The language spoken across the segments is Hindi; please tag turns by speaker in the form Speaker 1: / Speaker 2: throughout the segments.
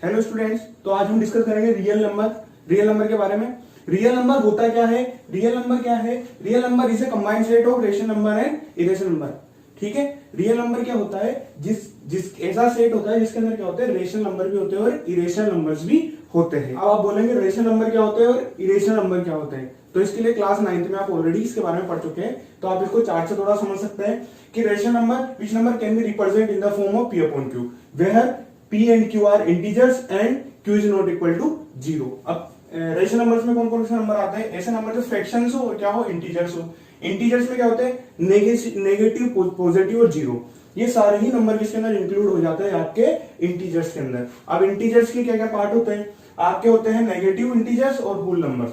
Speaker 1: हेलो स्टूडेंट्स, तो आज हम डिस्कस करेंगे रियल नंबर के बारे में। रियल नंबर होता क्या है? Real number is a combined set of rational number and irrational number. ठीक है, रियल नंबर क्या होता है? जिस ऐसा सेट होता है जिसके अंदर क्या होते हैं, रेशनल नंबर भी होते हैं और इरेशनल नंबर्स भी होते हैं। अब आप बोलेंगे रेशनल नंबर क्या होते हैं और इरेशनल नंबर क्या होते हैं, तो इसके लिए क्लास 9th में आप ऑलरेडी इसके बारे में पढ़ चुके हैं, तो आप इसको चार्ट से थोड़ा समझ सकते हैं कि rational number which number can be represent in the form of p upon q where p and q are integers and q is not equal to 0। अब रेशनल नंबर्स में कौन कौन से नंबर आते हैं? ऐसे नंबर जो फ्रैक्शंस हो, क्या हो, इंटीजर्स हो। इंटीजर्स में क्या होते हैं? नेगेटिव, पॉजिटिव और जीरो। ये सारे ही नंबर किसके अंदर इंक्लूड हो जाते हैं? आपके इंटीजर्स के अंदर। अब इंटीजर्स के क्या क्या पार्ट होते हैं? आपके होते हैं नेगेटिव इंटीजर्स और होल नंबर।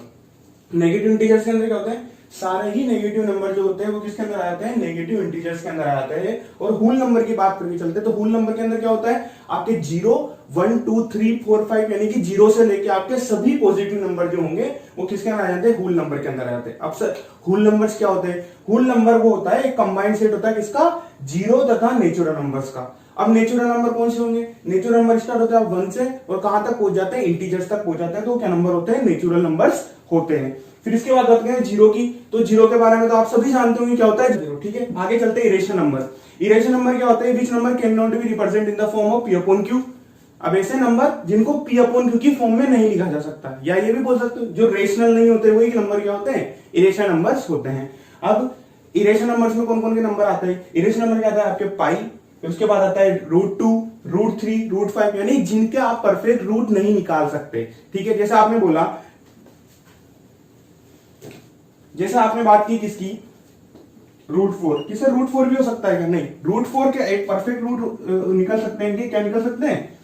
Speaker 1: नेगेटिव इंटीजर्स के अंदर क्या होते हैं? सारे ही नेगेटिव नंबर जो होते हैं वो किसके अंदर आ जाते हैं? नेगेटिव इंटीजर्स के अंदर आ जाते हैं। और होल नंबर की बात करके चलते हैं तो होल नंबर के अंदर क्या होता है? आपके 0, 1, 2, 3, 4, 5 यानी कि 0 से लेके आपके सभी पॉजिटिव नंबर जो होंगे वो किसके अंदर आ जाते हैं? होल नंबर के अंदर आ जाते हैं। अब सर होल नंबर्स क्या होते हैं? होल नंबर वो होता है एक कंबाइंड सेट होता है किसका? 0 तथा नेचुरल नंबर्स का। अब नेचुरल नंबर कौन से होंगे? नेचुरल नंबर स्टार्ट होता है 1 से और कहां तक पहुंच जाते हैं? इंटीजर्स तक पहुंच जाते हैं, तो क्या नंबर होते हैं? नेचुरल नंबर्स होते हैं। फिर इसके बाद बात करें जीरो की, तो जीरो के बारे में तो आप सभी जानते होंगे क्या होता है? जीरो। ठीक है, आगे चलते हैं इरेशनल नंबर। इरेशनल नंबर क्या होता है? विच number can not be represent in the form of p upon q। अब ऐसे नंबर जिनको p अपॉन q की फॉर्म में नहीं लिखा जा सकता, या ये भी बोल सकते हो जो रेशनल नहीं होते वही नंबर क्या होते हैं? इरेशनल नंबर्स होते हैं। अब इरेशनल नंबर्स में कौन कौन के नंबर आते हैं? इरेशनल नंबर क्या आता है? आपके पाई, उसके बाद आता है √2, √3, √5 यानी जिनके आप परफेक्ट रूट नहीं निकाल सकते। ठीक है, जैसे आपने बात की किसकी? √4। किसे √4 भी हो सकता है क्या? नहीं, √4 के एक परफेक्ट रूट निकल सकते हैं। क्या निकल सकते हैं?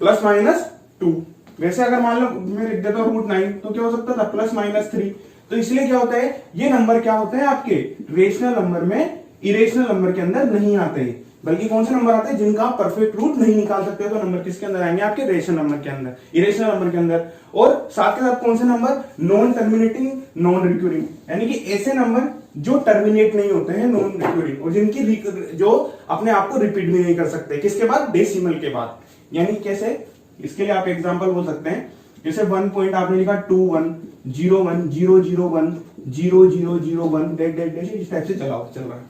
Speaker 1: +-2। वैसे अगर मान लो मैं लिख देता हूं √9 तो क्या हो सकता था? +-3। तो इसलिए क्या होता है, ये नंबर क्या होते हैं? आपके रेशनल नंबर में इरेशनल नंबर के अंदर नहीं आते, बल्कि कौन से नंबर आते हैं? जिनका आप परफेक्ट रूट नहीं निकाल सकते, तो नंबर किसके अंदर आएंगे? आपके रेशनल नंबर के अंदर, इरेशनल नंबर के अंदर। और साथ के साथ कौन से number? Non terminating, non recurring, यानी कि ऐसे नंबर जो टर्मिनेट नहीं होते हैं, नॉन रिक्यूरिंग, और जिनकी जो अपने आप को रिपीट भी नहीं कर सकते। किसके बाद? डेसिमल के बाद। यानी कैसे? इसके लिए आप एग्जांपल बोल सकते हैं, जैसे 1 पॉइंट आपने लिखा 2 1 0 1 0 0 1 0 0 0 1 डेट इस टाइप से चल रहा है।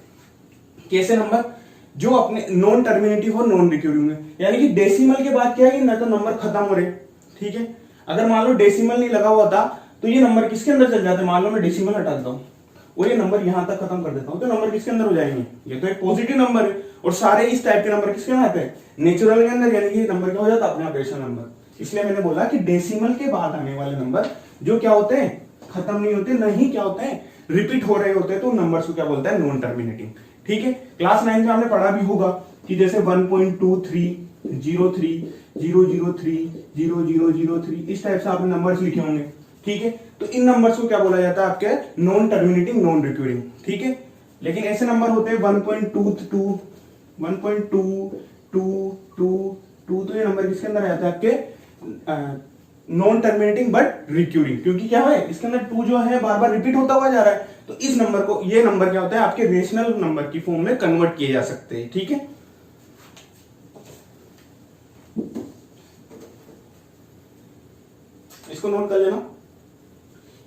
Speaker 1: कैसे नंबर? जो अपने नॉन टर्मिनेटिव और नॉन रिक्यूरिंग है, यानी कि डेसिमल के बाद क्या है कि ना तो नंबर खत्म हो रहे। ठीक है, अगर मान लो डेसिमल नहीं लगा हुआ था तो ये नंबर किसके अंदर चल जाते? मान लो मैं डेसिमल हटा देता हूं और ये नंबर यहां तक खत्म कर देता हूं, तो नंबर किसके अंदर हो जाएंगे? ये तो एक पॉजिटिव नंबर है। और सारे इस टाइप के नंबर किसके अंदर आते हैं? नेचुरल के अंदर, यानी कि नंबर क्या हो जाता है? अपने आप रेशनल नंबर। इसलिए मैंने बोला कि डेसिमल के बाद आने वाले नंबर जो क्या होते हैं? खत्म नहीं होते, नहीं क्या होते हैं? रिपीट हो रहे होते हैं, तो नंबर्स को क्या बोलता है? Non terminating. ठीक है, क्लास 9 में आपने पढ़ा भी होगा कि जैसे 1.23 03 003 0003 इस टाइप से आपने नंबर्स लिखे होंगे। ठीक है, तो इन नंबर्स को क्या बोला जाता है? आपके नॉन टर्मिनेटिंग, नॉन रिक्यूरिंग। ठीक है, लेकिन ऐसे नंबर होते हैं 1.22 1.2222, तो ये नंबर किसके अंदर आ जाता है? आपके नॉन टर्मिनेटिंग बट रिक्यूरिंग, क्योंकि क्या है इसके अंदर 2 जो है बार बार रिपीट होता हुआ जा रहा है, तो इस नंबर को, ये नंबर क्या होता है? आपके रेशनल नंबर की फॉर्म में कन्वर्ट किए जा सकते हैं। ठीक है, इसको नोट कर लेना,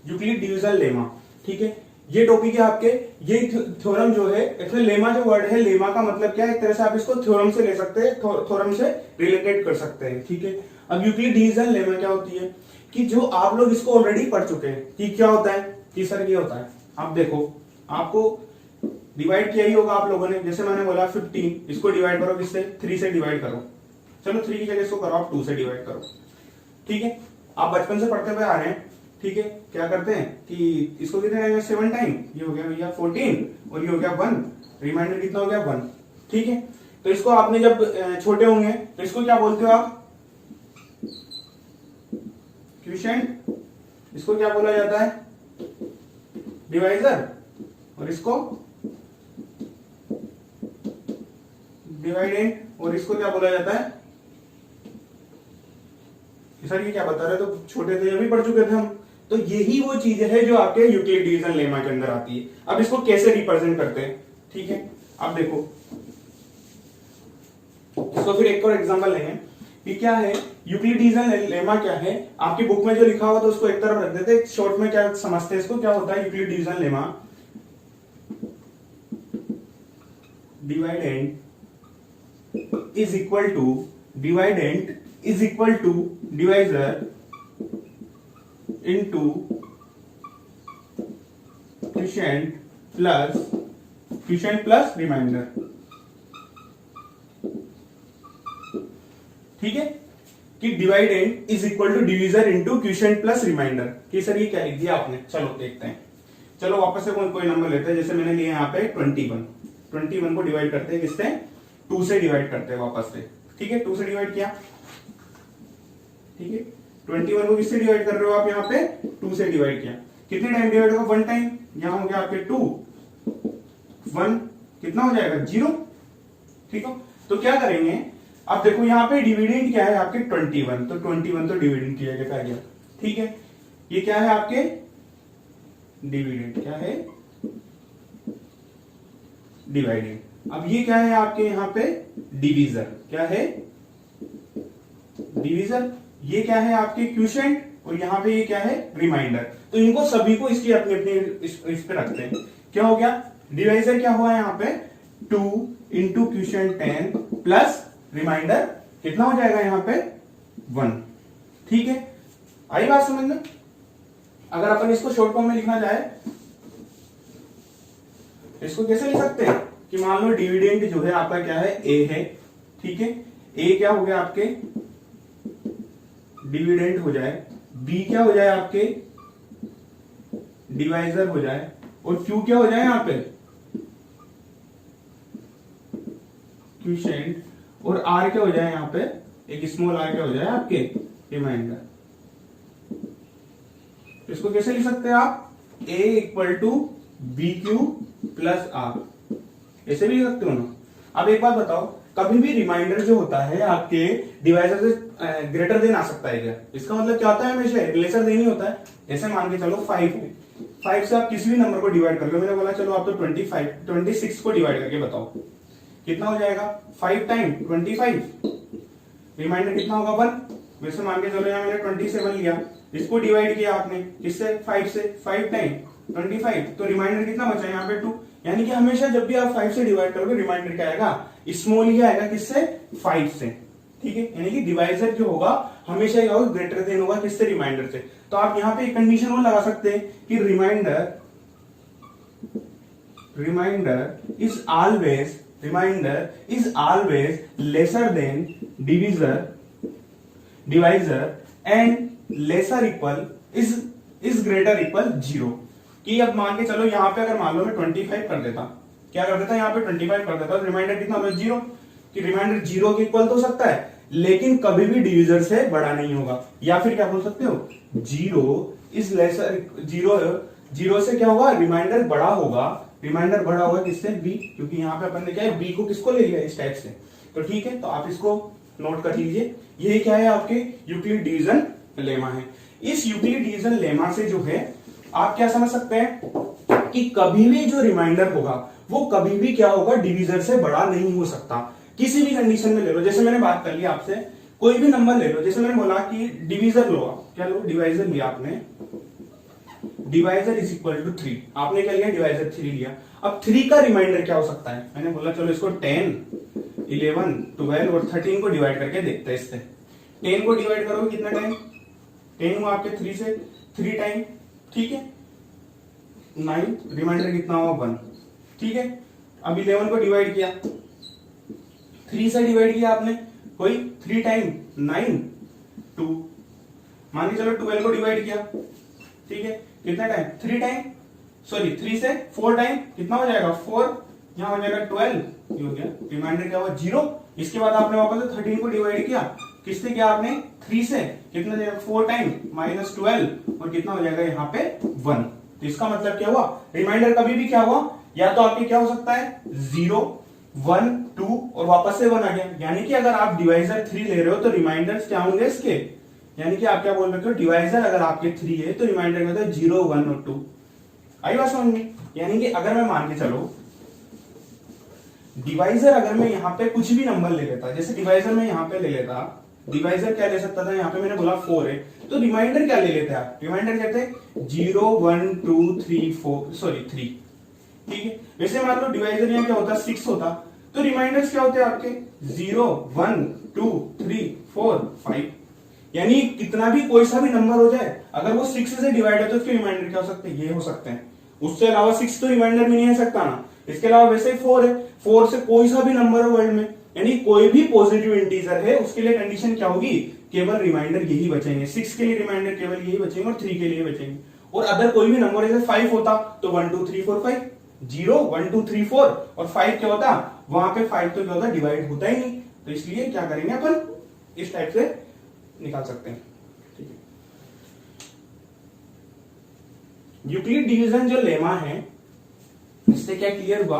Speaker 1: यूक्लिड डिवीजन लेमा। ठीक है, ये टॉपिक है आपके। ये थ्योरम जो है, एक्चुअली लेमा जो वर्ड है, लेमा का मतलब क्या है? एक तरह से आप इसको थ्योरम से ले सकते हैं, थ्योरम से रिलेटेड कर सकते हैं। ठीक है, अब यूक्लिड डिवीजन लेमा क्या होती है कि जो आप लोग इसको ऑलरेडी पढ़ चुके हैं कि क्या होता है, कि सर ये होता है। आप देखो, आपको डिवाइड किया ही होगा आप लोगों ने, जैसे मैंने बोला 15, इसको डिवाइड करो किससे? 3 से डिवाइड करो। चलो 3 की जगह इसको करो आप 2 से डिवाइड करो। ठीक है, आप बचपन से पढ़ते हुए आ रहे हैं। ठीक है, क्या करते हैं कि इसको कितने आएगा? 7 टाइम, ये हो गया भैया 14 और ये हो गया 1, रिमाइंडर कितना हो गया? 1। ठीक है, तो इसको आपने जब छोटे होंगे तो इसको क्या बोलते हो आप? क्वोशिएंट। इसको क्या बोला जाता है? डिवाइजर। और इसको डिवाइडेंड। और इसको क्या बोला जाता है? सर ये क्या बता रहे? तो छोटे थे, अभी पढ़ चुके थे हम। तो यही वो चीज है जो आपके यूक्लिड डिवीजन लेमा के अंदर आती है। अब इसको कैसे रिप्रेजेंट करते हैं? ठीक है, अब देखो, इसको फिर एक और एग्जांपल लेंगे ये क्या है, यूक्लिडियन लेमा क्या है, आपकी बुक में जो लिखा हुआ तो उसको एक तरफ रख देते, शॉर्ट में क्या समझते हैं इसको, क्या होता है Euclidean lemma, dividend is equal to divisor into quotient plus remainder. ठीक है, कि dividend is equal to divisor into quotient plus remainder. कि सर ये क्या लिख दिया आपने, चलो देखते हैं। चलो वापस से कोई नंबर लेते हैं, जैसे मैंने लिया यहाँ पे 21 को डिवाइड करते हैं किससे, 2 से डिवाइड करते हैं वापस से। ठीक है, 2 से डिवाइड किया। ठीक है, 21 को किससे डिवाइड कर रहे हो आप, यहाँ पे 2 से डिवाइड किया। कितने टाइम डिवाइड होगा, 1 टाइम। यहां हो गया आपके 2, 1 कितना हो जाएगा 0। ठीक है, तो क्या करेंगे, अब देखो यहाँ पे डिविडेंड क्या है आपके 21, तो 21 तो डिविडेंड किया गया। ठीक है, ये क्या है आपके डिविडेंड, क्या है डिवाइडेंड। अब ये क्या है आपके यहाँ पे डिवीजर, क्या है डिवीजर। ये क्या है आपके क्वोशिएंट, और यहाँ पे ये क्या है रिमाइंडर। तो इनको सभी को इसकी अपनी अपनी इस पे रखते हैं। क्या हो गया, डिवाइजर क्या हुआ यहाँ पे 2 इंटू क्वोशिएंट 10 प्लस रिमाइंडर कितना हो जाएगा यहाँ पे 1। ठीक है, आई बात समझ में। अगर अपन इसको शॉर्ट फॉर्म में लिखना चाहे, इसको कैसे लिख सकते हैं कि मान लो डिविडेंड जो है आपका क्या है ए है। ठीक है, ए क्या हो गया आपके डिविडेंड हो जाए, बी क्या हो जाए आपके डिवाइजर हो जाए, और क्यू क्या हो जाए यहाँ पे क्वोशिएंट, और आर क्या हो जाए यहाँ पे एक स्मॉल आर क्या हो जाए आपके रिमाइंडर। इसको कैसे लिख सकते हैं आप, A equal to B Q plus R, ऐसे भी लिख सकते हो ना। अब एक बात बताओ, कभी भी रिमाइंडर जो होता है आपके डिवाइजर से ग्रेटर देन आ सकता है क्या, इसका मतलब क्या होता है हमेशा लेसर देन ही होता है। जैसे मान के चलो 5 से आप किसी भी नंबर को डिवाइड कर लो, मैंने बोला चलो आप तो 26 को डिवाइड करके बताओ कितना हो जाएगा, 5 टाइम 25, रिमाइंडर कितना होगा 1। वैसे मान के चलो यहाँ मैंने 27 लिया, इसको डिवाइड किया आपने किससे 5 से, 5 टाइम 25, तो रिमाइंडर कितना बचा यहाँ पे 2। यानी कि हमेशा जब भी आप 5 से डिवाइड करोगे रिमाइंडर क्या आएगा, स्मॉल ही आएगा, किससे 5 से। ठीक है, यानी कि डिवाइजर जो होगा हमेशा क्या होगा, ग्रेटर देन होगा किससे, रिमाइंडर से। तो आप यहाँ पे एक कंडीशन और लगा सकते हैं कि remainder is always lesser than divisor and lesser equal is greater equal 0। कि अब मान के चलो यहाँ पे अगर मान लो मैं 25 कर देता, क्या कर देता यहाँ पे 25 कर देता, तो रिमाइंडर कितना होगा 0। कि रिमाइंडर 0 के इक्वल तो हो सकता है, लेकिन कभी भी डिवीजर से बड़ा नहीं होगा। या फिर क्या बोल सकते हो, 0 से क्या होगा, रिमाइंडर बड़ा होगा। रिमाइंडर बड़ा होगा किससे, बी, क्योंकि यहाँ पे अपन ने क्या है बी को किसको ले लिया इस टाइप से। तो ठीक है, तो आप इसको नोट कर लीजिए। ये क्या है आपके यूक्लिड डिवीजन लेमा है। इस यूक्लिड डिवीजन लेमा से जो है आप क्या समझ सकते हैं कि कभी भी जो रिमाइंडर होगा वो कभी भी क्या होगा, डिवीजर से बड़ा नहीं हो सकता। किसी भी कंडीशन में ले लो, जैसे मैंने बात कर ली आपसे, कोई भी नंबर ले लो, जैसे मैंने बोला कि डिवीजर लो, आप क्या लो, डिवाइजर लिया आपने, डिवाइजर इज इक्वल टू 3, आपने क्या लिया, डिवाइजर 3 लिया। अब 3 का रिमाइंडर क्या हो सकता है, मैंने बोला चलो इसको 10, 11, 12 और 13 को डिवाइड करके देखते हैं। इससे 10 को डिवाइड करोगे कितना टाइम, 10 हुआ आपके 3 से 3 टाइम। ठीक है, 9, रिमाइंडर कितना हुआ 1। ठीक है, अब 11 को डिवाइड किया, 3 से डिवाइड किया आपने, कोई 3 टाइम 9, 2। मान के चलो 12 को डिवाइड किया, ठीक है, कितना टाइम 3 टाइम, सॉरी 3 से 4 टाइम, कितना हो जाएगा 4, यहां हो जाएगा 12, ये हो गया, रिमाइंडर क्या हुआ 0। इसके बाद आपने वापस से 13 को डिवाइड किया, किससे किया आपने 3 से, कितना जाएगा 4 टाइम -12, और कितना हो जाएगा यहाँ पे 1। तो इसका मतलब क्या हुआ, रिमाइंडर कभी भी क्या हुआ, या तो आपके क्या हो सकता है 0, 1, 2 और वापस से 1 आ गया। यानी कि अगर आप डिवाइजर 3 ले रहे हो तो रिमाइंडर्स क्या होंगे इसके, यानी कि आप क्या बोल रहे हो, डिवाइजर अगर आपके 3 है तो रिमाइंडर क्या होता है 0, 1 और 2। आई बात समझ में। यानी कि अगर मैं मान के चलो डिवाइजर अगर मैं यहाँ पे कुछ भी नंबर ले लेता, जैसे डिवाइजर में यहाँ पे ले लेता डिवाइजर क्या ले सकता था, यहाँ पे मैंने बोला 4 है, तो रिमाइंडर क्या ले लेते हैं आप, रिमाइंडर कहते हैं 0 1 2 3 4 सॉरी 3, ठीक है। वैसे मान लो डिवाइजर यहाँ क्या होता 6 होता, तो रिमाइंडर्स क्या होते हैं आपके 0 1 2 3 4 5, यानी कितना भी कोई सा भी नंबर हो जाए अगर वो 6 से डिवाइड है तो उसके रिमाइंडर क्या हो सकते हैं, ये हो सकते हैं। उससे अलावा 6 तो रिमाइंडर में नहीं आ सकता ना, इसके अलावा वैसे ही 4 है, 4 से कोई सा भी नंबर हो वर्ल्ड में, यानी कोई भी पॉजिटिव इंटीजर है उसके लिए कंडीशन क्या होगी, केवल रिमाइंडर यही बचेंगे, 6 के लिए रिमाइंडर केवल यही बचेंगे और 3 के लिए बचेंगे। और अगर कोई भी नंबर जैसे 5 होता तो 1 2 3 4 5, 0 1 2 3 4 और 5 क्या होता, वहां पे 5 तो क्या होता डिवाइड होता ही नहीं, तो इसलिए क्या करेंगे अपन इस टाइप से निकाल सकते हैं, ठीक है। यूक्लिड डिवीजन जो लेमा है इससे क्या क्लियर हुआ,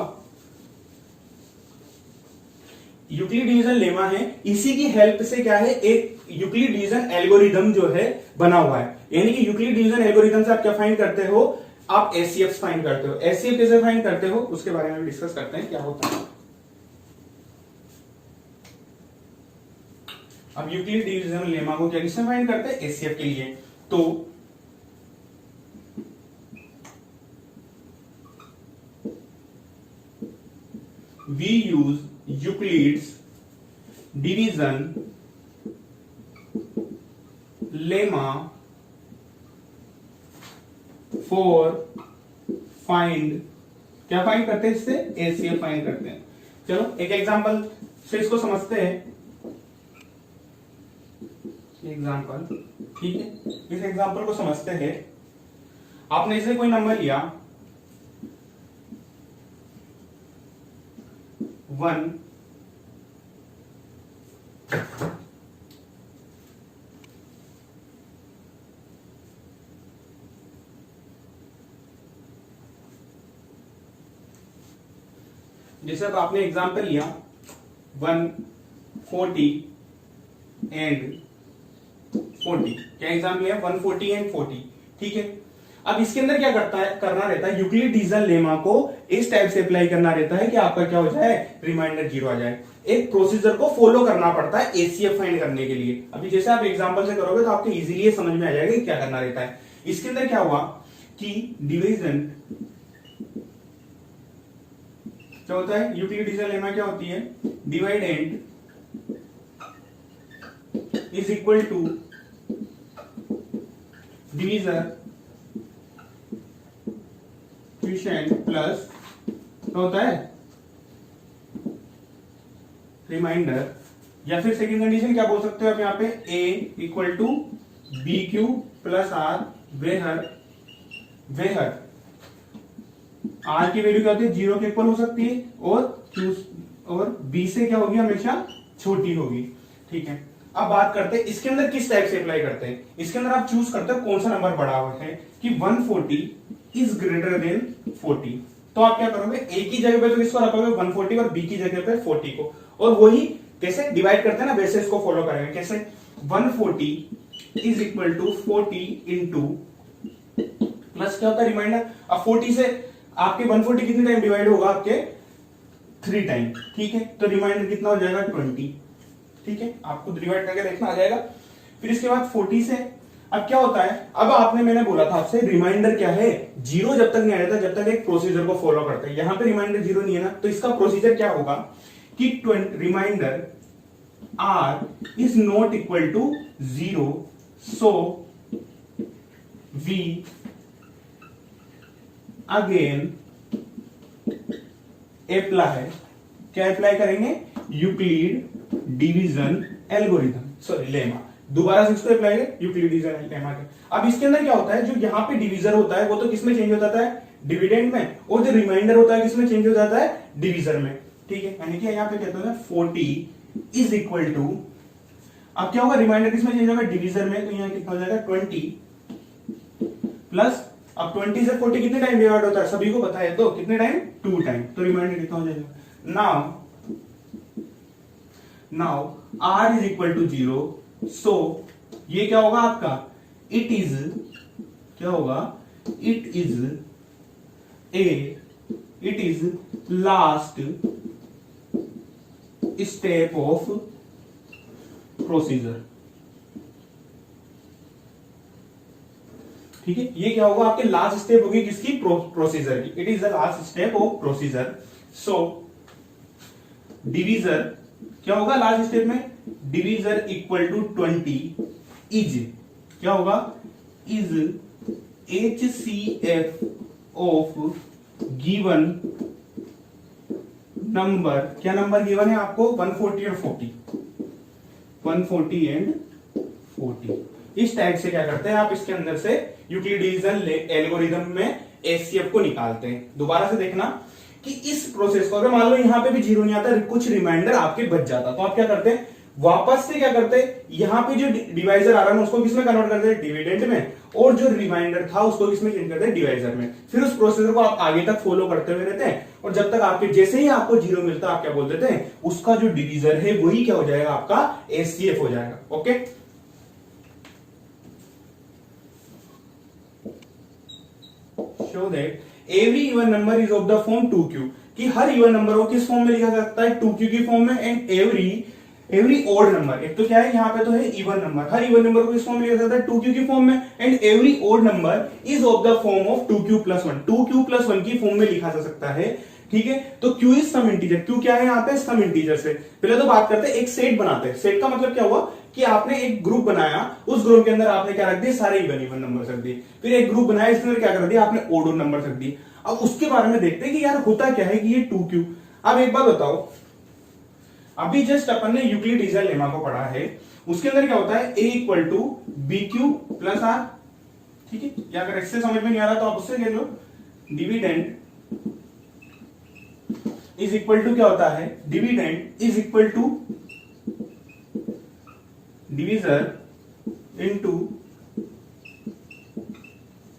Speaker 1: यूक्लिड डिवीजन लेमा है, इसी की हेल्प से क्या है एक यूक्लिड डिवीजन एल्गोरिदम जो है बना हुआ है, यानी कि यूक्लिड डिवीजन एल्गोरिदम से आप क्या फाइंड करते हो, आप एचसीएफ फाइंड करते हो। एचसीएफ कैसे फाइंड करते हो उसके बारे में डिस्कस करते हैं क्या होता है। अब यूक्लिड डिवीजन लेमा को क्या किससे फाइंड करते हैं, एचसीएफ के लिए, तो we use Euclid's division lemma for find, क्या फाइंड करते हैं इससे, एचसीएफ फाइंड करते हैं। चलो एक एग्जांपल से इसको समझते हैं, एग्जांपल, ठीक है, इस एग्जांपल को समझते हैं। आपने इसे कोई नंबर लिया 1 जैसे अब आपने एग्जांपल लिया 140 एंड 40, क्या एग्जांपल लिया 140 एंड 40, ठीक है। अब इसके अंदर क्या करना रहता है, यूक्लिड डिवीजन लेमा को इस टाइप से अप्लाई करना रहता है कि आपका क्या हो जाए, रिमाइंडर 0 आ जाए। एक प्रोसीजर को फॉलो करना पड़ता है एचसीएफ फाइंड करने के लिए। अभी जैसे आप एग्जांपल से करोगे तो आपको इजीली समझ में आ जाएगा कि क्या करना रहता है। इसके अंदर क्या हुआ कि डिवीजन क्या होता है, यूक्लिड डिवीजन लेमा क्या होती है, dividend is equal to divisor plus क्या होता है, रिमाइंडर, या फिर सेकंड कंडीशन क्या बोल सकते हो आप यहाँ पे, A equal to B Q plus R where, where R की वैल्यू क्या होती है, 0 के इक्वल हो सकती है और क्यू और बी से क्या होगी, हमेशा छोटी होगी, ठीक है। अब बात करते हैं इसके अंदर किस टाइप से अप्लाई करते हैं। इसके अंदर आप चूज करते हो कौन सा नंबर बड़ा हुआ है कि 140 इज ग्रेटर देन 40, तो आप क्या करोगे, ए की जगह पे तो किसको रखोगे 140 और बी की जगह पे 40 को, और वही कैसे डिवाइड करते हैं ना वैसे इसको फॉलो करेंगे। कैसे, 140 is equal to 40 into plus क्या होता है रिमाइंडर। अब 40 से आपके 140 कितने टाइम डिवाइड होगा, आपके 3 टाइम, ठीक है, तो रिमाइंडर कितना हो जाएगा 20, ठीक है, आपको डिवाइड करके देखना आ जाएगा। फिर इसके बाद 40 से अब क्या होता है, अब आपने मैंने बोला था आपसे रिमाइंडर क्या है, 0 जब तक नहीं आ जाता जब तक एक प्रोसीजर को फॉलो करते हैं। यहां पे रिमाइंडर 0 नहीं है ना, तो इसका प्रोसीजर क्या होगा कि remainder r is not equal to 0, so we again apply, क्या अप्लाई करेंगे, Euclid division algorithm, sorry lemma, दोबारा से इसको अप्लाई है यूक्लिड डिवीजन लेमा के। अब इसके अंदर क्या होता है, जो यहाँ पे डिवीजर होता है वो तो किसमें चेंज हो जाता है, डिविडेंड में, और जो रिमाइंडर होता है किसमें चेंज हो जाता है, डिवीजर में, ठीक है। यानी कि यहाँ पे कहते हैं 40 इज इक्वल टू, अब क्या होगा, रिमाइंडर किसमें चेंज होगा, डिवीजर में, तो यहाँ कितना हो जाएगा 20 प्लस, अब 20 से 40 कितने टाइम डिवाइड होता है, सभी को पता है, तो कितने टाइम, 2 टाइम, तो रिमाइंडर कितना हो जाएगा। Now r is equal to 0, so ये क्या होगा आपका, इट इज, क्या होगा, it is last step of procedure. ठीक है, ये क्या होगा आपके लास्ट स्टेप होगी किसकी, प्रोसीजर की। It is the last step of procedure. So divisor क्या होगा लास्ट स्टेप में, डिवीजर इक्वल टू 20 इज क्या होगा, is HCF of given number. क्या नंबर गिवन है आपको, 140 और 40, 140 एंड 40। इस टाइप से क्या करते हैं आप, इसके अंदर से यूक्लिडियन एल्गोरिथम में HCF को निकालते हैं। दोबारा से देखना कि इस प्रोसेस को अगर मान लो यहां पे भी जीरो नहीं आता, कुछ रिमाइंडर आपके बच जाता, तो आप क्या करते हैं, वापस से क्या करते हैं, यहां पे जो डिवाइजर आ रहा है उसको किसमें कन्वर्ट करते हैं, डिविडेंड में, और जो रिमाइंडर था उसको किसमें चेंज करते हैं, डिवाइजर में। फिर उस प्रोसेसर को आप आगे तक फॉलो करते हुए रहते हैं, और जब तक आपके जैसे ही आपको जीरो मिलता है आप क्या बोल देते हैं, उसका जो डिवीजर है वही क्या हो जाएगा, आपका HCF हो जाएगा। Okay, show that every even number is of the form 2q, कि हर इवन नंबर को किस फॉर्म में लिखा जा सकता है, 2q की फॉर्म में। एंड एवरी ओड नंबर, एक तो क्या है यहाँ पे तो है इवन नंबर, हर इवन नंबर को किस फॉर्म में लिखा जाता है, 2q की फॉर्म में। And every odd number is of the form of 2q+1, 2q+1 की फॉर्म में लिखा जा सकता है। ठीक है, तो q is some integer, q क्या है यहाँ पे, सम इंटीजर से। पहले तो बात करते हैं, एक सेट बनाते हैं। सेट का मतलब क्या हुआ कि आपने एक ग्रुप बनाया, उस ग्रुप के अंदर आपने क्या रख दिया, सारे इवन नंबर रख दिए। फिर एक ग्रुप बनाया, इसके अंदर क्या कर दिया आपने, ओड नंबर रख दिए। अब उसके बारे में देखते हैं कि यार होता क्या है कि ये 2q। अब एक बात बताओ, अभी जस्ट अपन ने यूक्लिडियन लेमा को पढ़ा है, उसके अंदर क्या होता है, a इक्वल टू BQ+R। ठीक है, या अगर इससे समझ में नहीं आ रहा तो आप उससे कह लो, डिविडेंड इज इक्वल टू क्या होता है, dividend is equal to divisor into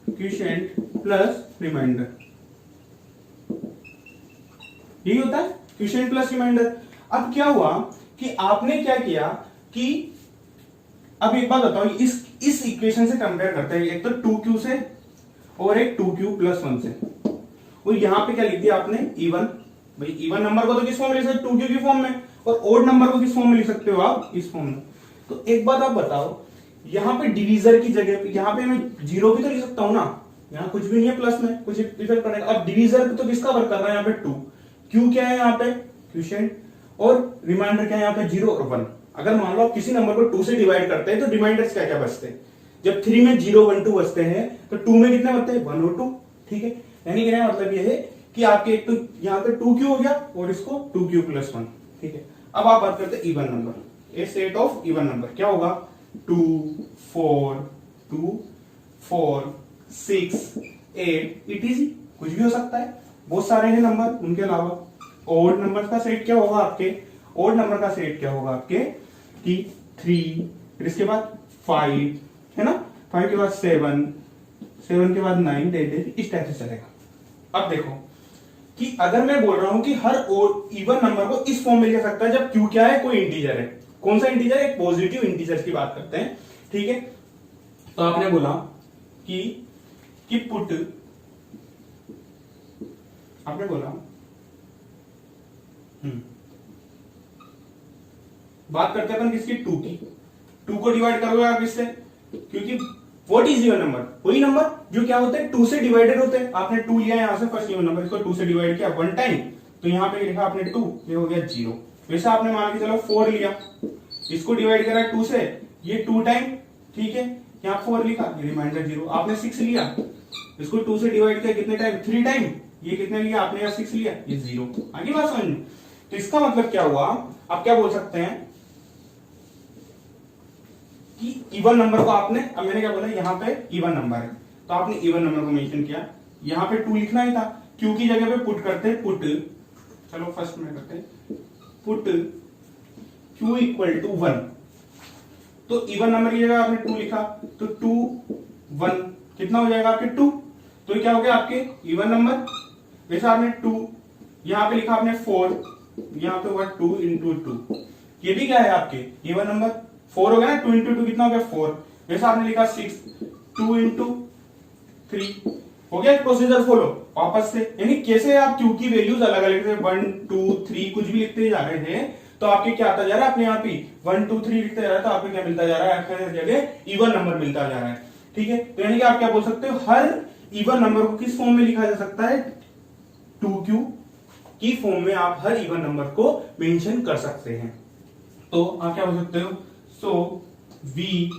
Speaker 1: quotient plus remainder. यही होता है क्वोशिएंट प्लस रिमाइंडर। अब क्या हुआ कि आपने क्या किया कि, अब एक बात बताओ, इस इक्वेशन से कंपेयर करते हैं, एक तो 2q से और एक 2q+1 से, और यहां पे क्या लिख दिया आपने, इवन। भाई इवन नंबर को तो किस फॉर्म में लिख सकते हो, 2q की फॉर्म में, और ओड नंबर को किस फॉर्म में लिख सकते हो आप, इस फॉर्म में। तो एक बात आप बताओ, यहां पे डिवीजर की जगह यहां पे मैं जीरो भी तो लिख सकता हूं ना, यहां कुछ भी नहीं है प्लस में, कुछ इफेक्ट पड़ेगा। अब डिवीजर तो किसका वर्क कर रहा है यहाँ पे, 2, क्यू क्या है यहाँ पे, क्वोशिएंट, और रिमाइंडर क्या है यहाँ पे, 0 और 1। अगर मान लो आप किसी नंबर को 2 से डिवाइड करते हैं तो रिमाइंडर्स क्या क्या बचते हैं, जब 3 में 0 1 2 बचते हैं तो 2 में कितने बचते हैं, 1 और 2। ठीक है, यानी कि मतलब ये है कि आपके एक तो यहाँ पे 2q हो गया और इसको 2q+1। ठीक है, अब आप बात करते हैं even number, A set of even number क्या होगा, 2 4 2 4 6 8, इट इज कुछ भी हो सकता है, बहुत सारे हैं नंबर। उनके अलावा ओड नंबर का सेट क्या होगा आपके, ओड नंबर का सेट क्या होगा आपके कि 3, फिर इसके बाद 5 है ना, 5 के बाद 7, 7 के बाद 9, इस टाइप से चलेगा। अब देखो कि अगर मैं बोल रहा हूं कि हर इवन नंबर को इस फॉर्म में लिख सकता है जब क्यू क्या है, कोई इंटीजर है। कौन सा इंटीजर है, एक पॉजिटिव इंटीजर की बात करते हैं। ठीक है, तो आपने बोला कि पुट, आपने बोला बात करते हैं अपन किसकी, 2 की। 2 को डिवाइड करोगे आप किससे, क्योंकि व्हाट इज इवन नंबर, वही नंबर जो क्या होते हैं 2 से डिवाइडेड होते हैं। आपने 2 लिया यहां से फर्स्ट इवन नंबर, इसको 2 से डिवाइड किया 1 टाइम, तो यहां पे लिखा आपने 2, ये हो गया 0। वैसे आपने मान के चलो 4 लिया, इसको डिवाइड करा 2 से, ये 2 टाइम, ठीक है, यहाँ 4 लिखा, ये रिमाइंडर 0। आपने 6 लिया, इसको 2 से डिवाइड किया कितने टाइम, 3 टाइम, ये कितने लिया आपने, यहाँ 6 लिया, ये 0। आगे बात समझ में। तो इसका मतलब क्या हुआ, आप क्या बोल सकते हैं कि इवन नंबर को आपने, अब मैंने क्या बोला, यहाँ पे इवन नंबर है तो आपने इवन नंबर को मेंशन किया, यहाँ पे 2 लिखना ही था, क्यू की जगह पे पुट करते, पुट, चलो फर्स्ट में करते हैं, पुट q इक्वल टू 1। तो इवन नंबर की जगह आपने 2 लिखा, तो 2 1 कितना हो जाएगा आपके 2, तो क्या हो गया आपके इवन नंबर। वैसे आपने 2 यहां पे लिखा, आपने 4, यहां पे हुआ 2 इंटू 2, ये भी क्या है आपके इवन नंबर, 4 हो गया ना, 2 इंटू 2 कितना हो गया 4। वैसे आपने लिखा 6, 2 इंटू 3, हो गया प्रोसीजर फॉलो वापस से। यानी कैसे आप क्यू की वैल्यूज अलग अलग से 1 2 3 कुछ भी लिखते जा रहे हैं, तो आपके क्या आता जा रहा है अपने आप ही 1 2 3 लिखते जा रहा है, तो आपको क्या मिलता जा रहा है, हर जगह इवन नंबर मिलता जा रहा है। ठीक है, तो यानी कि आप क्या बोल सकते हो, हर इवन नंबर को किस फॉर्म में लिखा जा सकता है, 2q की फॉर्म में आप हर इवन नंबर को मेंशन कर सकते हैं। तो आप क्या बोल सकते हो, so we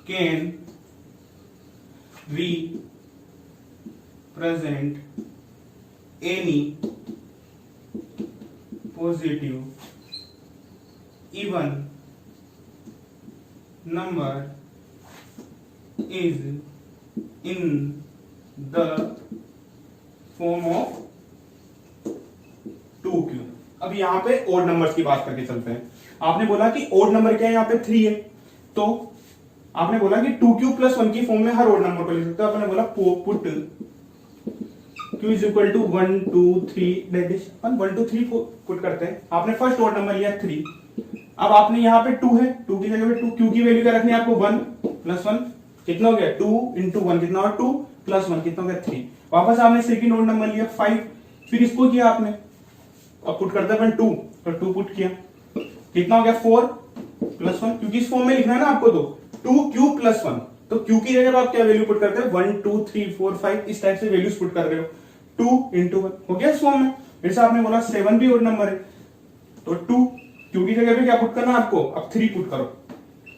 Speaker 1: can represent any positive even number is in the form of 2q। अब यहां पे ओड नंबर्स की बात करके चलते हैं। आपने बोला कि ओड नंबर क्या है, यहां पे 3 है, तो आपने बोला कि 2q प्लस 1 की फॉर्म में हर ओड नंबर को लिख सकते हो। आपने बोला put q is equal to 1 2 3 अपन 1 2 3 पुट करते हैं। आपने फर्स्ट ओड नंबर लिया 3, अब आपने यहाँ पे 2 है, 2 की जगह पे 2, q की वैल्यू क्या रखनी है आपको, 1 प्लस 1 कितना हो गया, 2 इंटू 1 कितना होगा, 2 प्लस 1 कितना हो गया, 3। वापस आपने सेकंड ओड नंबर लिया 5, फिर इसको किया आपने, अब पुट करते हैं 2, तो 2 पुट किया, कितना हो गया 4 प्लस 1, क्योंकि इस फॉर्म में लिखना है ना आपको, तो 2q प्लस 1, तो q की जगह आप क्या वैल्यू पुट करते हैं, 1 2 3 4 5 इस टाइप से वैल्यूज पुट कर रहे हो, 2 इंटू 1 हो गया इस फॉर्म में। फिर से आपने बोला 7 भी ओड नंबर है, तो 2 q की जगह पे क्या पुट करना आपको, अब 3 पुट करो,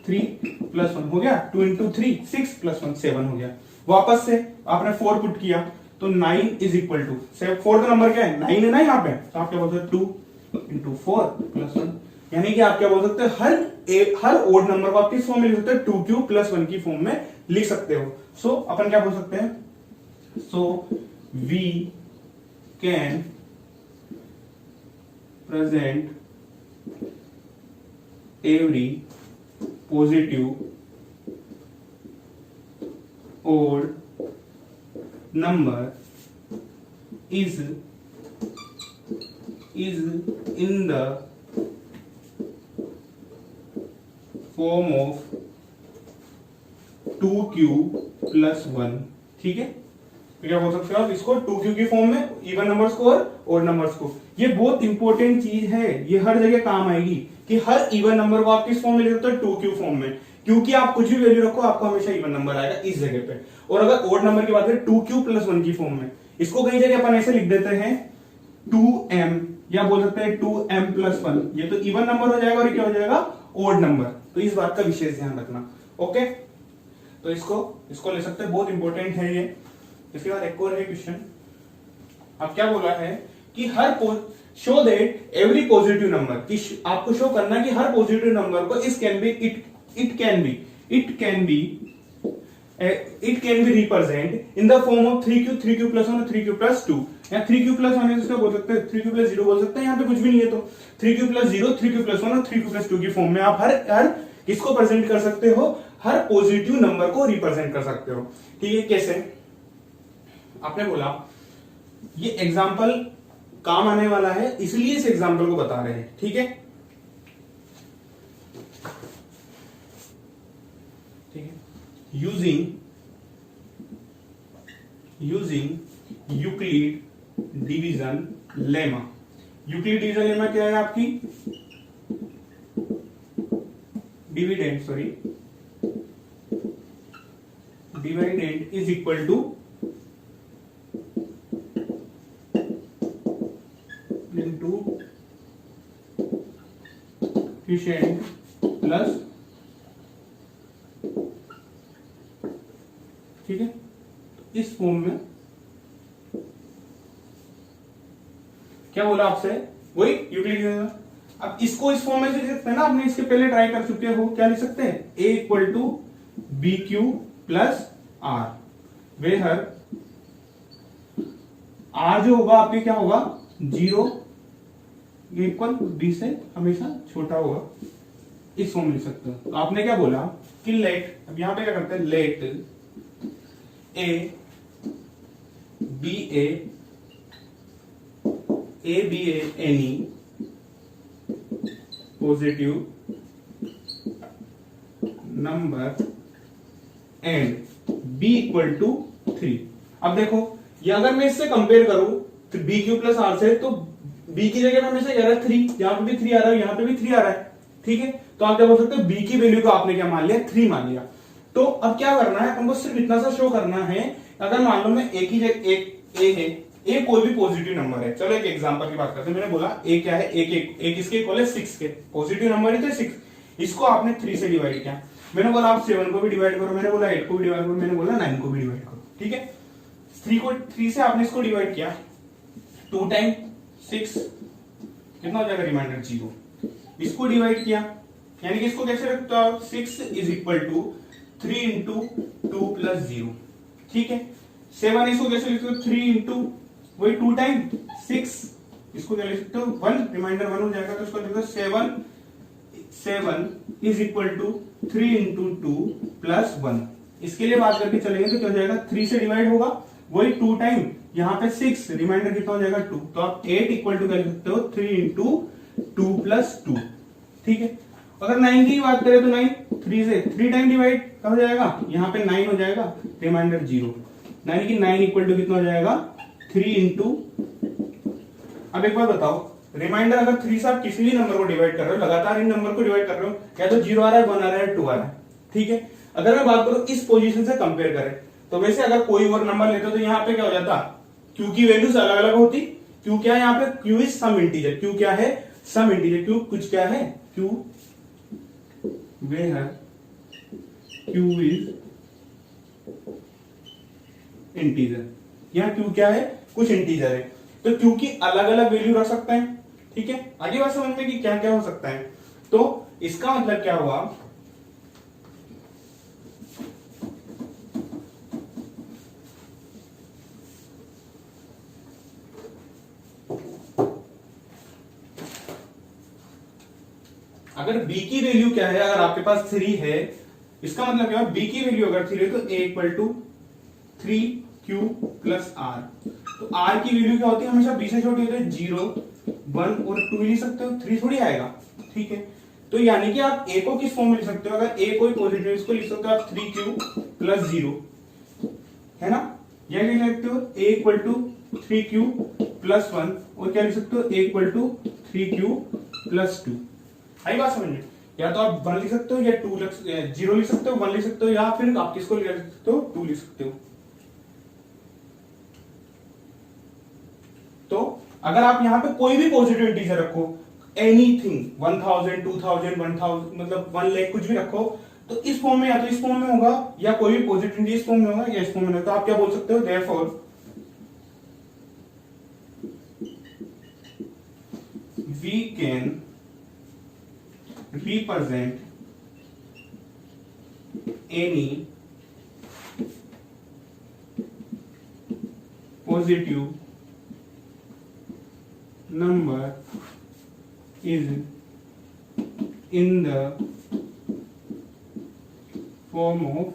Speaker 1: 3 प्लस 1 हो गया, 2 इंटू 3 6 प्लस 1 7 हो गया। वापस से आपने 4 पुट किया, तो 9 इज इक्वल टू 4 का नंबर क्या है, 9 है ना यहाँ पे, तो आप क्या बोल सकते हो, 2 इंटू 4 प्लस 1, यानी कि आप क्या बोल सकते हैं, हर ओड नंबर को आप किस फॉर्म में लिख सकते हो, 2q प्लस 1 की फॉर्म में लिख सकते हो। सो अपन क्या बोल सकते हैं, so we can present every positive odd number is in the form of 2q plus 1। ठीक है, तो क्या बोल सकते हो आप इसको, 2q की फॉर्म में इवन नंबर्स को और ओड नंबर्स को। ये बहुत इंपॉर्टेंट चीज है, ये हर जगह काम आएगी कि हर इवन नंबर को आप किस फॉर्म में लिख सकते हो, 2q फॉर्म में, क्योंकि आप कुछ भी वैल्यू रखो आपको हमेशा इवन नंबर आएगा इस जगह पे। और अगर ओड नंबर की बात करें 2q प्लस 1 की फॉर्म में, इसको कई जगह अपन ऐसे लिख देते हैं 2m, या बोल सकते हैं 2m प्लस 1, ये तो इवन नंबर हो जाएगा और ये क्या हो जाएगा, ओड नंबर। तो इस बात का विशेष ध्यान रखना। ओके, तो इसको ले सकते हैं, बहुत इंपॉर्टेंट है ये। इसके बाद एक और है क्वेश्चन, अब क्या बोला है कि हर show that every positive number, कि आपको शो करना है कि हर पॉजिटिव नंबर को it can be represent in the form of 3q, 3q plus 1 और 3q plus 2। या 3q plus 1 इसको बोल सकते हैं, 3q plus 0 बोल सकते हैं, यहाँ पे कुछ भी नहीं है, तो 3q plus 0, 3q plus 1 और 3q plus 2 की फॉर्म में आप हर किसको प्रेजेंट कर सकते हो, हर पॉजिटिव नंबर को रिप्रेजेंट कर सकते हो। ठीक है, कैसे, आपने बोला ये एग्जाम्पल काम आने वाला है, इसलिए इस एग्जाम्पल को बता रहे हैं। ठीक है, using Euclid division lemma. Euclid division lemma क्या है आपकी, dividend is equal to coefficient plus, ठीक है, इस फॉर्म में क्या बोला आपसे, वही यूक्लिड। अब इसको इस फॉर्म में लिख सकते हैं ना, आपने इसके पहले ट्राई कर चुके हो, क्या लिख सकते हैं, a equal to B Q plus r, where r जो होगा आपके क्या होगा 0, इक्वल बी से हमेशा छोटा होगा, इस फॉर्म में लिख सकते हो। तो आपने क्या बोला कि लेट, अब यहां पे क्या करते हैं, let a be a any positive number and b equal to 3। अब देखो, ये अगर मैं इससे कंपेयर करूं तो बी क्यू प्लस आर से, तो बी की जगह पे हमेशा क्या रहा है 3, यहाँ पे भी 3 आ रहा है, यहाँ पे भी 3 आ रहा है, ठीक है। तो आप क्या बोल सकते हो, बी की वैल्यू को आपने क्या मान लिया, 3 मान लिया। तो अब क्या करना है हमको, सिर्फ इतना सा शो करना है, अगर मान लो मैं एक ही जगह एक ए है, ए कोई भी पॉजिटिव नंबर है, चलो एक एग्जांपल की बात करते हैं। मैंने बोला ए क्या है, एक इसके इक्वल है 6 के, पॉजिटिव नंबर है तो 6, इसको आपने 3 से डिवाइड किया। मैंने बोला आप 7 को भी डिवाइड करो, मैंने बोला 8 को भी डिवाइड करो, मैंने बोला 9 को भी डिवाइड करो, ठीक है। 3 से आपने इसको डिवाइड किया, 2 टाइम 6 कितना हो जाएगा, रिमाइंडर 0। इसको डिवाइड किया, यानी कि इसको कैसे रखते हो, 6 is equal to 3 into 2 plus 0, ठीक है। 7 इसको कैसे लिखते हो, 3 इंटू वही 2 टाइम 6, इसको क्या लिख सकते हो 1, रिमाइंडर 1 हो जाएगा, तो इसको लिखो 7 is equal to 3 into 2 plus 1। इसके लिए बात करके चलेंगे तो क्या हो जाएगा, 3 से डिवाइड होगा, वही 2 टाइम यहाँ पे 6, रिमाइंडर कितना हो जाएगा 2, तो आप 8 इक्वल टू क्या लिख सकते हो, 3 इंटू 2 प्लस 2, ठीक है। अगर 9 की बात करें तो 9 3 से 3 टाइम डिवाइड हो जाएगा, यहाँ पे 9 हो जाएगा, रिमाइंडर 0, यानी कि 9 इक्वल टू कितना हो जाएगा, 3 इंटू। अब एक बात बताओ, रिमाइंडर अगर 3 से आप किसी भी नंबर को डिवाइड कर रहे हो, लगातार इन नंबर को डिवाइड कर रहे हो, या तो 0 आ रहा है, 1 आ रहा है, 2 आ रहा है, ठीक है। अगर मैं बात करूं इस पोजीशन से कंपेयर करें, तो वैसे अगर कोई और नंबर लेते तो यहाँ पे क्या हो जाता, क्यू की वैल्यूज अलग अलग होती। क्यू क्या है यहाँ पे, q is some integer, q क्या है, सम इंटीजर, क्यू कुछ क्या है, क्यू वे है, क्यू इज इंटीजर, यहाँ क्यू क्या है, कुछ इंटीजर है, तो क्यू की अलग अलग वैल्यू रख सकते हैं, ठीक है। आगे बात समझ में कि क्या क्या हो सकता है, तो इसका मतलब क्या हुआ, अगर b की वैल्यू क्या है, अगर आपके पास 3 है, इसका मतलब क्या है, b की वैल्यू अगर 3 है तो a equal to 3q plus r। तो r की वैल्यू क्या होती है, हमेशा b से छोटी होती है, 0 1 और 2 लिख सकते हो, 3 थोड़ी आएगा, ठीक है। तो यानी कि आप a को किस फॉर्म में लिख सकते हो, अगर a कोई पॉजिटिव है, इसको लिख सकते हो आप 3q प्लस 0, है ना। यह लिख सकते हो a equal to 3q plus 1, और क्या लिख सकते हो, a equal to 3q plus 2। आई बात समझ में, या तो आप 1 लिख सकते हो, या 0 लिख सकते हो, 1 लिख सकते हो, या फिर आप किसको लिख सकते हो, 2 लिख सकते हो। तो अगर आप यहाँ पे कोई भी पॉजिटिव इंटीजर रखो, एनीथिंग 1000 2000 1000 मतलब 1 लाख कुछ भी रखो, तो इस फॉर्म में या तो इस फॉर्म में होगा, या कोई भी पॉजिटिव इंटीजर इस फॉर्म में होगा या इस फॉर्म में होगा। तो आप क्या बोल सकते हो, therefore we can represent any positive number is in the form of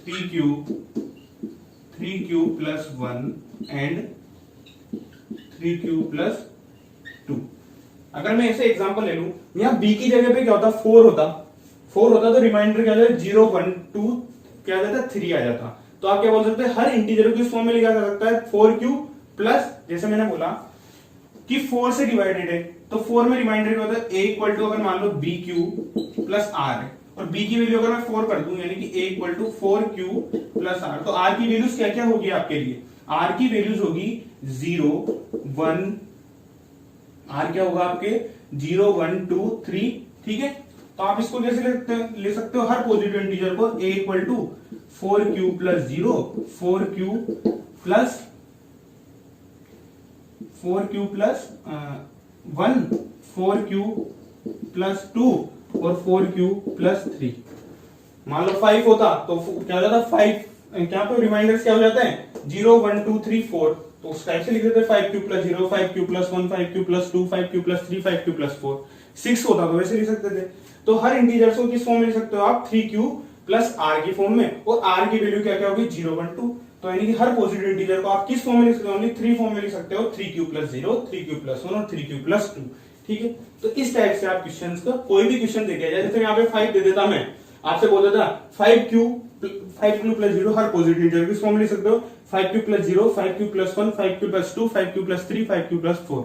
Speaker 1: 3q plus 1 and 3q plus 2। अगर मैं ऐसे एग्जांपल ले लूं, यहाँ b की जगह पे क्या होता, 4 होता तो रिमाइंडर क्या आ जाता, 0 1 2 क्या आ जाता, 3 आ जाता। तो आप क्या बोल सकते हैं, हर इंटीजर को किस फॉर्म में लिखा जा सकता है, 4q प्लस, जैसे मैंने बोला कि 4 से डिवाइडेड है, तो 4 में रिमाइंडर क्या होता है, a इक्वल टू अगर मान लो bq प्लस r है, और b की वैल्यू अगर मैं 4 कर दूं, यानी कि a equal to 4q plus r, तो r की वैल्यूज क्या क्या होगी आपके लिए, r की वैल्यूज होगी 0 1, r क्या होगा आपके 0 1 2 3, ठीक है। तो आप इसको कैसे ले सकते हो, हर पॉजिटिव इंटीजर को a equal to 4q plus 0 4q plus 1 4q plus 2 और 4q प्लस 3। मान लो 5 होता तो क्या हो जाता, 5 क्या पे रिमाइंडर्स क्या हो जाते हैं, 0 1 2 3 4, तो उस टाइप से लिख देते 5q plus 0 5q plus 1 5q plus 2 5q plus 3 5q plus 4। 6 होता तो वैसे लिख सकते थे। तो हर इंटीजर्स को किस फॉर्म में लिख सकते हो आप, 3q प्लस r की फॉर्म में, और r की वैल्यू क्या क्या होगी 0 1 2। तो यानी कि हर पॉजिटिव इंटीजर को आप किस फॉर्म में लिख सकते हो, ओनली 3 फॉर्म में लिख सकते हो, 3q प्लस 0 3q प्लस 1 और 3q प्लस 2, ठीक है। तो इस टाइप से आप क्वेश्चंस को कोई भी क्वेश्चन दे दिया जाए, जैसे यहाँ पे 5 दे देता, मैं आपसे बोल देता 5 क्यू प्लस 0 हर पॉजिटिव इंटीजर किस फॉर्म में लिख सकते हो, 5 Q plus 0, 5 Q plus 1, 5 Q plus 2, 5 Q plus 3, 5 Q plus 4।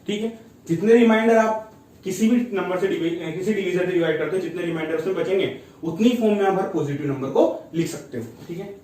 Speaker 1: ठीक है, जितने रिमाइंडर आप किसी भी नंबर से किसी डिवीजर से डिवाइड करते हो, जितने रिमाइंडर उसमें बचेंगे उतनी फॉर्म में आप हर पॉजिटिव नंबर को लिख सकते हो। ठीक है।